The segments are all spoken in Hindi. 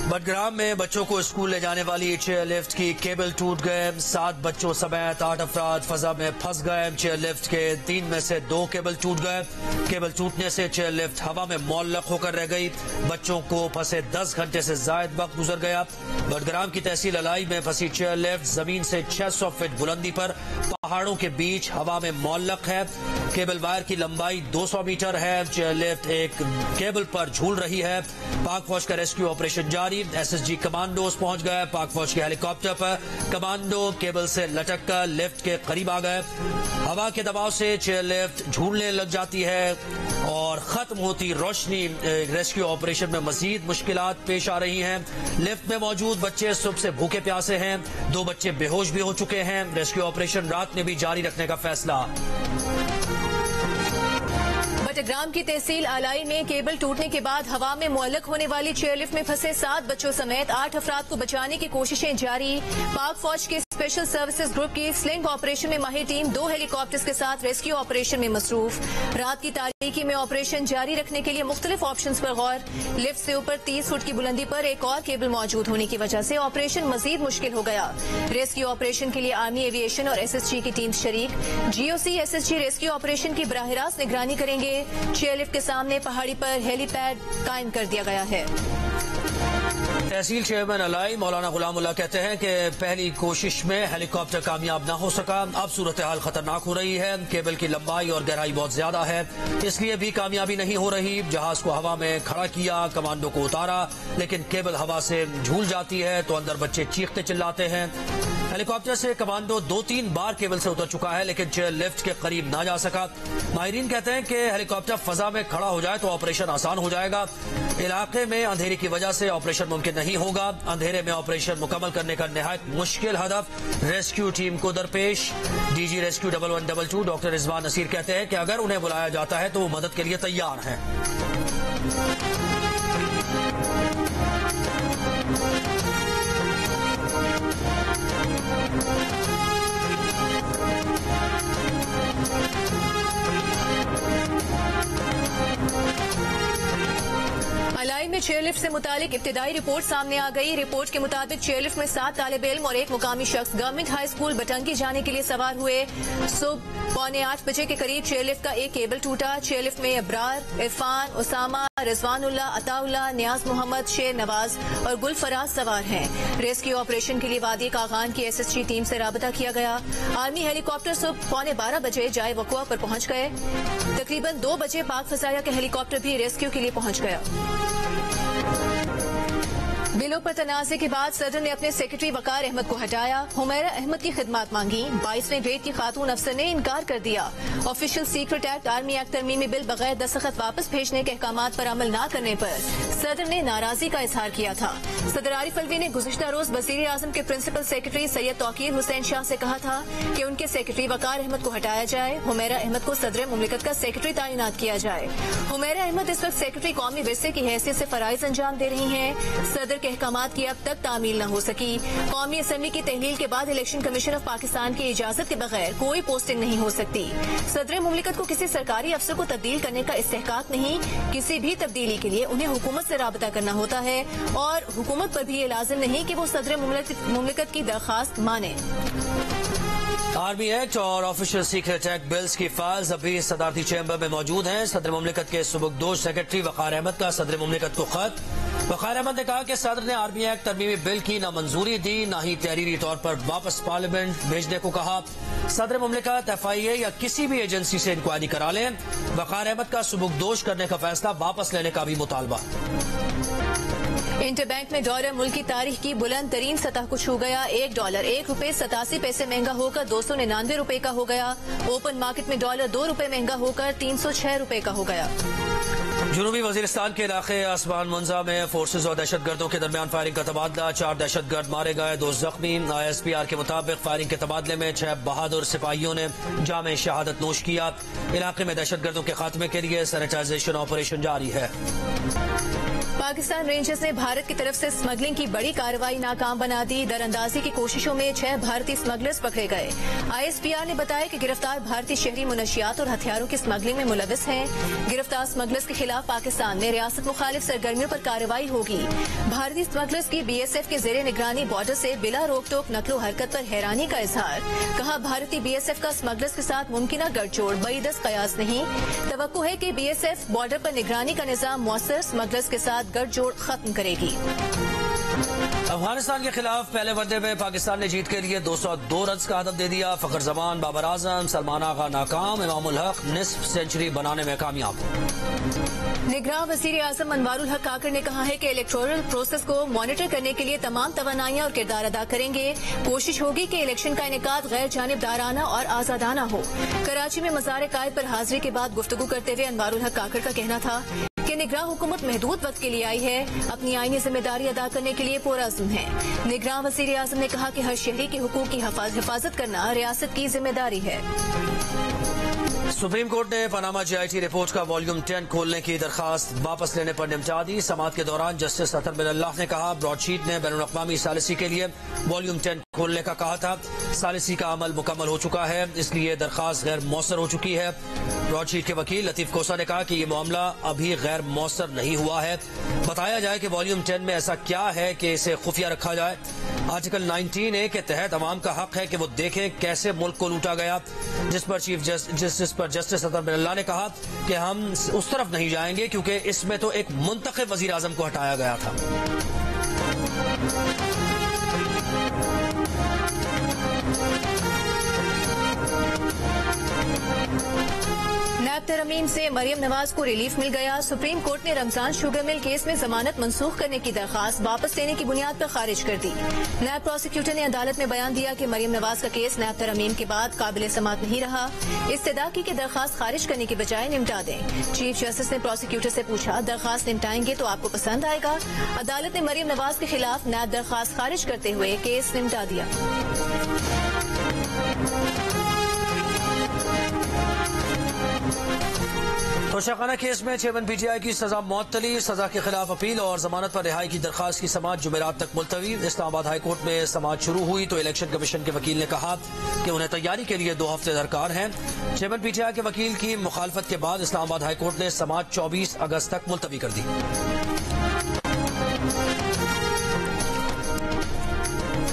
बडग्राम में बच्चों को स्कूल ले जाने वाली चेयर लिफ्ट की केबल टूट गए। 7 बच्चों समेत 8 अफराद फजा में फंस गए। चेयर लिफ्ट के 3 में से 2 केबल टूट गए। केबल टूटने से चेयर लिफ्ट हवा में मौल्लक होकर रह गई। बच्चों को फंसे 10 घंटे से जायद वक्त गुजर गया। बडग्राम की तहसील अलाई में फंसी चेयर लिफ्ट जमीन से 600 फीट बुलंदी पर पहाड़ों के बीच हवा में मौल्लक है। केबल वायर की लंबाई 200 मीटर है। चेयर लिफ्ट एक केबल पर झूल रही है। पाक फौज का रेस्क्यू ऑपरेशन जारी। एसएसजी कमांडोज पहुंच गए। पाक फौज के हेलीकॉप्टर पर कमांडो केबल से लटक कर लिफ्ट के करीब आ गए। हवा के दबाव से चेयर लिफ्ट झूलने लग जाती है और खत्म होती रोशनी रेस्क्यू ऑपरेशन में मजीद मुश्किलात पेश आ रही हैं। लिफ्ट में मौजूद बच्चे सुबह से भूखे प्यासे हैं। 2 बच्चे बेहोश भी हो चुके हैं। रेस्क्यू ऑपरेशन रात में भी जारी रखने का फैसला। बडग्राम की तहसील अलाई में केबल टूटने के बाद हवा में मुअल्लक होने वाली चेयरलिफ्ट में फंसे 7 बच्चों समेत 8 अफराद को बचाने की कोशिशें जारी। पाक फौज के स्पेशल सर्विसेज ग्रुप की स्लिंग ऑपरेशन में माहिर टीम 2 हेलीकॉप्टर्स के साथ रेस्क्यू ऑपरेशन में मसरूफ। रात की तारीकी में ऑपरेशन जारी रखने के लिए मुख्तलिफ ऑप्शंस पर गौर। लिफ्ट से ऊपर 30 फुट की बुलंदी पर एक और केबल मौजूद होने की वजह से ऑपरेशन मजीद मुश्किल हो गया। रेस्क्यू ऑपरेशन के लिए आर्मी एविएशन और एसएसजी की टीम शरीक। जीओसी एसएसजी रेस्क्यू ऑपरेशन की बराह रास्त निगरानी करेंगे। चेयरलिफ्ट के सामने पहाड़ी पर हेलीपैड कायम कर दिया गया है। तहसील चेयरमैन अलाई मौलाना गुलामुल्लाह कहते हैं कि पहली कोशिश में हेलीकॉप्टर कामयाब न हो सका। अब सूरत हाल खतरनाक हो रही है। केबल की लंबाई और गहराई बहुत ज्यादा है, इसलिए भी कामयाबी नहीं हो रही। जहाज को हवा में खड़ा किया, कमांडो को उतारा, लेकिन केबल हवा से झूल जाती है तो अंदर बच्चे चीखते चिल्लाते हैं। हेलीकॉप्टर से कमांडो 2-3 बार केबल से उतर चुका है, लेकिन चेयर लिफ्ट के करीब ना जा सका। माहिरीन कहते हैं कि हेलीकॉप्टर फजा में खड़ा हो जाए तो ऑपरेशन आसान हो जाएगा। इलाके में अंधेरे की वजह से ऑपरेशन मुमकिन नहीं होगा। अंधेरे में ऑपरेशन मुकम्मल करने का निहायत मुश्किल हदफ रेस्क्यू टीम को दरपेश। DG rescue 1112 doctor Rizwan Nasir कहते हैं कि अगर उन्हें बुलाया जाता है तो वो मदद के लिए तैयार हैं। अलाई में चेयरलिफ्ट से मुतालिक इब्तिदाई रिपोर्ट सामने आ गई। रिपोर्ट के मुताबिक चेयरलिफ्ट में 7 तालिब इल्म और 1 मुकामी शख्स गवर्नमेंट हाई स्कूल बटंगी जाने के लिए सवार हुए। सुबह 7:45 बजे के करीब चेयरलिफ्ट का एक केबल टूटा। चेयरलिफ्ट में अब्रार, इरफान, उसामा, रिजवानुल्लाह, अताउल्लाह, नियाज मोहम्मद, शेर नवाज और गुल फराज सवार हैं। रेस्क्यू ऑपरेशन के लिए वादी कागान की एसएसजी टीम से राबता किया गया। आर्मी हेलीकॉप्टर सुबह 12:15 बजे जाए वकुआ पर पहुंच गए। तकरीबन 2 बजे पाक फजाया के हेलीकॉप्टर भी रेस्क्यू के लिए पहुंच गया। बिलों पर तनाज़े के बाद सदर ने अपने सेक्रेटरी वकार अहमद को हटाया। हुमैरा अहमद की खिदमत मांगी। 22वें ग्रेड की खातून अफसर ने इनकार कर दिया। Official secret act army act तरमीमी बिल बगैर दस्तखत वापस भेजने के अहकामात पर अमल न करने पर सदर ने नाराजगी का इजहार किया था। सदर आरिफ अलवी ने गुज़िश्ता रोज वज़ीर आज़म के प्रिंसिपल सेक्रेटरी सैयद तौकीर हुसैन शाह से कहा था कि उनके सेक्रेटरी वकार अहमद को हटाया जाए। हुमैरा अहमद को सदर मुमलिकत का सेक्रेटरी तैनात किया जाए। हुमैरा अहमद इस वक्त सेक्रेटरी कौमी विरसे की हैसियत से फराइज अंजाम दे रही हैं। सदर के अहकामात की अब तक तामील न हो सकी। कौमी असम्बली की तहलील के बाद इलेक्शन कमीशन ऑफ पाकिस्तान की इजाजत के बगैर कोई पोस्टिंग नहीं हो सकती। सदर मुमलिकत को किसी सरकारी अफसर को तब्दील करने का इस्तेहकाक नहीं। किसी भी तब्दीली के लिए उन्हें हुकूमत से राबता करना होता है और हुकूमत पर भी ये लाजिम नहीं कि वो सदर मुमलिकत की दरखास्त माने। आर्मी एक्ट और ऑफिशियल सीक्रेट एक्ट बिल्स की फाइल्स अभी सदारती चैम्बर में मौजूद हैं। सदर मुमलिकत के सुबुकदोश सेक्रेटरी वकार अहमद का सदर मुमलिकत को खत। वकार अहमद ने कहा कि सदर ने आर्मी एक्ट तरमीमी बिल की न मंजूरी दी, न ही तहरीरी तौर पर वापस पार्लियामेंट भेजने को कहा। सदर मुमलिकत FIA या किसी भी एजेंसी से इंक्वायरी करा लें। वकार अहमद का सुबुकदोश करने का फैसला वापस लेने का भी मुतालबा। इंटर बैंक में डॉलर मुल्क की तारीख की बुलंद तरीन सतह को छू गया। $1 ₹1.87 महंगा होकर 299 रुपए का हो गया। ओपन मार्केट में डॉलर $2 महंगा होकर 306 रुपए का हो गया। जुनूबी वजीरिस्तान के इलाके आसमान मंजा में फोर्सेज और दहशतगर्दों के दरमियान फायरिंग का तबादला। 4 दहशतगर्द मारे गए, 2 जख्मी। ISPR के मुताबिक फायरिंग के तबादले में 6 बहादुर सिपाहियों ने जामे शहादत नोश किया। इलाके में दहशतगर्दों के खात्मे के लिए सैनिटाइजेशन ऑपरेशन जारी है। पाकिस्तान रेंजर्स ने भारत की तरफ से स्मगलिंग की बड़ी कार्रवाई नाकाम बना दी। दरअंदाजी की कोशिशों में 6 भारतीय स्मगलर्स पकड़े गए। ISPR ने बताया कि गिरफ्तार भारतीय शहरी मुनशियात और हथियारों की स्मगलिंग में मुलविस हैं। गिरफ्तार स्मगलर्स के खिलाफ पाकिस्तान में रियासत मुखालिफ सरगर्मियों पर कार्रवाई होगी। भारतीय स्मगलर्स की BSF के जेरे निगरानी बॉर्डर से बिला रोक टोक नकलो हरकत पर हैरानी का इजहार। कहा, भारतीय BSF का स्मगलर्स के साथ मुमकिन गठजोड़ बईदस कयास नहीं। तवक्को है कि BSF बॉर्डर पर निगरानी का निजाम मौसर स्मगलर्स के साथ गठजोड़ खत्म करेगी। अफगानिस्तान के खिलाफ पहले वनडे में पाकिस्तान ने जीत के लिए 202 रन का हदफ दे दिया। फखर जमान, बाबर आजम, सलमान आगा नाकाम, इमामुल हक निस्फ सेंचुरी बनाने में कामयाब। निगरान वजीर आजम अनवारुल हक काकर ने कहा है कि इलेक्टोरल प्रोसेस को मॉनिटर करने के लिए तमाम तवानाइयां और किरदार अदा करेंगे। कोशिश होगी कि इलेक्शन का इनेकाद गैर जानिबदाराना और आजादाना हो। कराची में मज़ार कायद पर हाजिरी के बाद गुफ्तगू करते हुए अनवारुल हक काकर का कहना था कि निगरान हुकूमत महदूद वक्त के लिए आई है, अपनी आईनी जिम्मेदारी अदा करने के लिए पुरअज़्म है। निगरान वज़ीर आज़म ने कहा कि हर शहरी के हुकूक की हिफाजत करना रियासत की जिम्मेदारी है। सुप्रीम कोर्ट ने पनामा JIT रिपोर्ट का वॉल्यूम 10 खोलने की दरखास्त वापस लेने पर निपटा दी। समाअत के दौरान जस्टिस अतर बिन अल्लाह ने कहा, ब्रॉडशीट ने बैनुल अक़वामी सालिसी के लिए वॉल्यूम 10 खोलने का कहा था। सालिसी का अमल मुकम्मल हो चुका है, इसलिए दरखास्त गैर मौसर हो चुकी है। ब्रॉडशीट के वकील लतीफ कोसा ने कहा कि ये मामला अभी गैर मौसर नहीं हुआ है। बताया जाए कि वॉल्यूम 10 में ऐसा क्या है कि इसे खुफिया रखा जाए। आर्टिकल 19A के तहत अवाम का हक है कि वो देखें कैसे मुल्क को लूटा गया, जिस पर जस्टिस अतर बिन अल्लाह ने कहा कि हम उस तरफ नहीं जाएंगे क्योंकि इसमें तो एक मुंतखब वजीर आजम को हटाया गया था। नैब तरमीम से मरियम नवाज को रिलीफ मिल गया। सुप्रीम कोर्ट ने रमजान शुगर मिल केस में जमानत मंसूख करने की दरखास्त वापस लेने की बुनियाद पर खारिज कर दी। नैब प्रोसिक्यूटर ने अदालत में बयान दिया कि मरियम नवाज का केस नैब तरमीम के बाद काबिल समात नहीं रहा। इस्तदा की दरखास्त खारिज करने की बजाय निपटा दें। चीफ जस्टिस ने प्रोसिक्यूटर से पूछा, दरखास्त निपटाएंगे तो आपको पसंद आएगा? अदालत ने मरियम नवाज के खिलाफ नैब दरखास्त खारिज करते हुए केस निपटा दिया। तोशाखाना केस में चेयरमैन PTI की सजा मुअत्तली, सजा के खिलाफ अपील और जमानत पर रिहाई की दरखास्त की समाअत जुमेरात तक मुलतवी। इस्लामाबाद हाई कोर्ट में समाअत शुरू हुई तो इलेक्शन कमीशन के वकील ने कहा कि उन्हें तैयारी के लिए 2 हफ्ते दरकार हैं। चेयरमैन PTI के वकील की मुखालफत के बाद इस्लामाबाद हाई कोर्ट ने समाअत 24 अगस्त तक मुलतवी कर दी।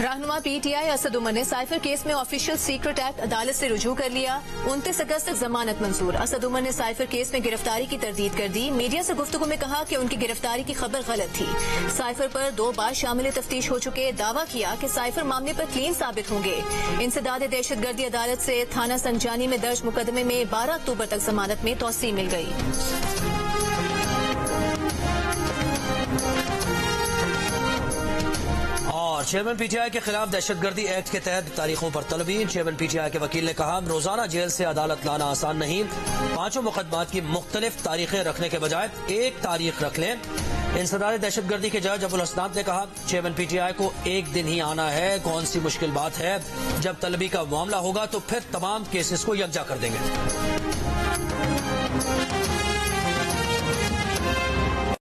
रहनुमा PTI असद उमर ने साइफर केस में ऑफिशियल सीक्रेट एक्ट अदालत से रुजू कर लिया। 29 अगस्त तक जमानत मंजूर। असद उमर ने साइफर केस में गिरफ्तारी की तरदीद कर दी। मीडिया से गुफ्तगू में कहा कि उनकी गिरफ्तारी की खबर गलत थी। साइफर पर 2 बार शामिल तफ्तीश हो चुके। दावा किया कि साइफर मामले पर क्लीन साबित होंगे। इंसदाद दहशतगर्दी अदालत से थाना संजानी में दर्ज मुकदमे में 12 अक्टूबर तक जमानत में तौसीह मिल गई। चेयरमैन PTI के खिलाफ दहशतगर्दी एक्ट के तहत तारीखों पर तलबी। चेयरमैन PTI के वकील ने कहा, रोजाना जेल से अदालत लाना आसान नहीं। 5 मुकदमात की मुख्तलिफ तारीखें रखने के बजाय एक तारीख रख लें। इंसदाद दहशतगर्दी के जज अबुल हसनात ने कहा, चेयरमैन PTI को एक दिन ही आना है, कौन सी मुश्किल बात है। जब तलबी का मामला होगा तो फिर तमाम केसेस को यकजा कर देंगे।